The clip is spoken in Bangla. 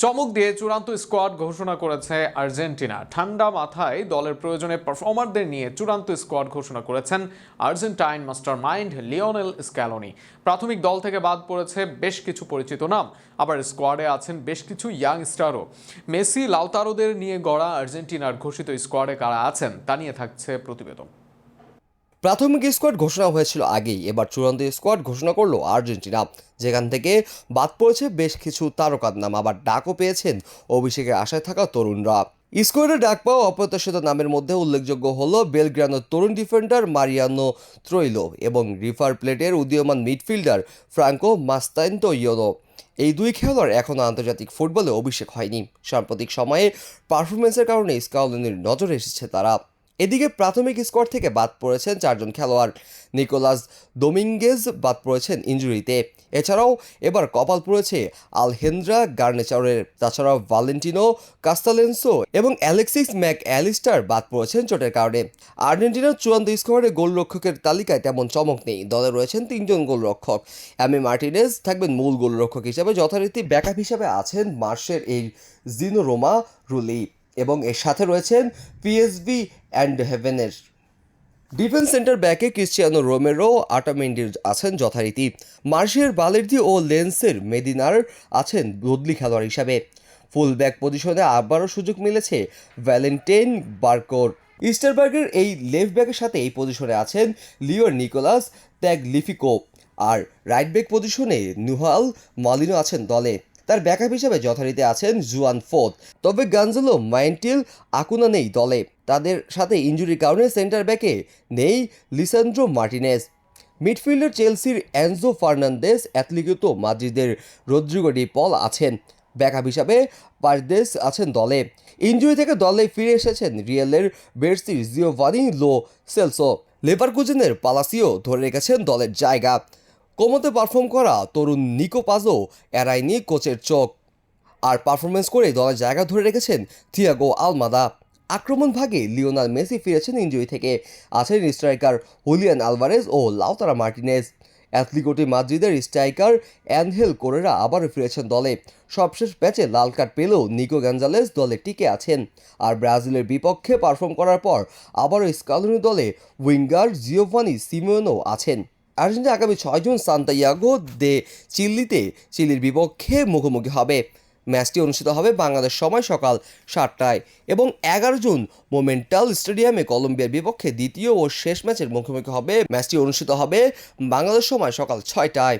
চমক দিয়ে চূড়ান্ত স্কোয়াড ঘোষণা করেছে আর্জেন্টিনা। ঠান্ডা মাথায় দলের প্রয়োজনে পারফর্মারদের নিয়ে চূড়ান্ত স্কোয়াড ঘোষণা করেছেন Argentine master mind Lionel Scaloni. প্রাথমিক দল থেকে বাদ পড়েছে বেশ কিছু পরিচিত নাম, আবার স্কোয়াডে আছেন বেশ কিছু ইয়াং স্টারও। মেসি, লাউতারোদের নিয়ে গড়া আর্জেন্টিনার ঘোষিত স্কোয়াডে কারা আছেন তা নিয়ে থাকছে প্রতিবেদন। প্রাথমিক স্কোয়াড ঘোষণা হয়েছিল আগেই, এবার চূড়ান্ত স্কোয়াড ঘোষণা করলো আর্জেন্টিনা, যেখান থেকে বাদ পড়েছে বেশ কিছু তারকার নাম, আবার ডাকও পেয়েছেন অভিষেকের আশায় থাকা তরুণরা। স্কোয়াডে ডাক পাওয়া অপ্রত্যাশিত নামের মধ্যে উল্লেখযোগ্য হলো বেলগ্রানোর তরুণ ডিফেন্ডার মারিয়ানো ত্রৈলো এবং রিভার প্লেটের উদীয়মান মিডফিল্ডার ফ্রাঙ্কো মাস্তাইন্তোইনো। এই দুই খেলোয়াড় এখনও আন্তর্জাতিক ফুটবলে অভিষেক হয়নি। সাম্প্রতিক সময়ে পারফরমেন্সের কারণে স্কাউলিনির নজরে এসেছে তারা। এদিকে প্রাথমিক স্কোয়াড থেকে বাদ পড়েছেন চারজন খেলোয়াড়। নিকোলাস ডোমিঙ্গেজ বাদ পড়েছেন ইনজুরিতে। এছাড়াও এবার কপাল পড়েছে আলহেন্দ্রা গার্নেচারের। তাছাড়াও ভ্যালেন্টিনো কাস্তালেন্সো এবং অ্যালেক্সিস ম্যাক অ্যালিস্টার বাদ পড়েছেন চোটের কারণে। আর্জেন্টিনার চূড়ান্ত স্কোয়াডে গোলরক্ষকের তালিকায় তেমন চমক নেই। দলে রয়েছেন তিনজন গোলরক্ষক। এমি মার্টিনেজ থাকবেন মূল গোলরক্ষক হিসেবে, যথারীতি ব্যাকআপ হিসেবে আছেন মার্শের এই জিনো রোমা রুলি এবং এর সাথে রয়েছেন পিএসভি অ্যান্ড হেভেনের ডিফেন্স সেন্টার ব্যাকে ক্রিশ্চিয়ানো রোমেরো, আটামেন্ডির আছেন যথারীতি। মার্শিয়ার বালের্দি ও লেন্সের মেদিনার আছেন বদলি খেলোয়াড় হিসাবে। ফুল ব্যাক পজিশনে আবারও সুযোগ মিলেছে ভ্যালেন্টাইন বার্কোর। ইস্টারবার্গের এই লেফট ব্যাকের সাথে এই পজিশনে আছেন লিওর নিকোলাস ট্যাগলিফিকো, আর রাইট ব্যাক পজিশনে নুহাল মালিনো আছেন দলে। তার ব্যাকআপ হিসেবে যথারীতি আছেন জুয়ান ফোর্থ। তবে গানজেলো মাইন্টিল আকুনা নেই দলে। তাদের সাথে ইনজুরির কারণে সেন্টার ব্যাকে নেই লিসান্ড্রো মার্টিনেজ। মিডফিল্ডার চেলসির এনজো ফার্নান্দেস, অ্যাথলেটিকো মাদ্রিদের রদ্রিগো ডি পল আছেন। ব্যাকআপ হিসাবে পারদেস আছেন দলে। ইনজুরি থেকে দলে ফিরে এসেছেন রিয়েলের বেরসির জিওভানি লো সেলসো। লেভারকুজেনের পালাসিও ধরে রেখেছেন দলের জায়গা। কোমোতে পারফর্ম করা তরুণ নিকো পাজো এড়ায়নি কোচের চোখ, আর পারফরমেন্স করে দলের জায়গা ধরে রেখেছেন থিয়াগো আলমাদা। আক্রমণ ভাগে লিওনাল মেসি ফিরেছেন ইনজুরি থেকে। আছেন স্ট্রাইকার হুলিয়ান আলভারেজ ও লাউতারা মার্টিনেজ। অ্যাথলেটিকো মাদ্রিদের স্ট্রাইকার অ্যানহেল কোরেরা আবারও ফিরেছেন দলে। সবশেষ ম্যাচে লাল কার্ড পেলেও নিকো গঞ্জালেস দলে টিকে আছেন। আর ব্রাজিলের বিপক্ষে পারফর্ম করার পর আবারও স্কালোনি দলে উইঙ্গার জিওভানি সিমিওনো আছেন। আর্জেন্টিনা আগামী 6 জুন সান্তিয়াগো দে চিলির বিপক্ষে মুখোমুখি হবে। ম্যাচটি অনুষ্ঠিত হবে বাংলাদেশ সময় সকাল 7টায় এবং 11 জুন মোমেন্টাল স্টেডিয়ামে কলম্বিয়ার বিপক্ষে দ্বিতীয় ও শেষ ম্যাচের মুখোমুখি হবে। ম্যাচটি অনুষ্ঠিত হবে বাংলাদেশ সময় সকাল 6টায়।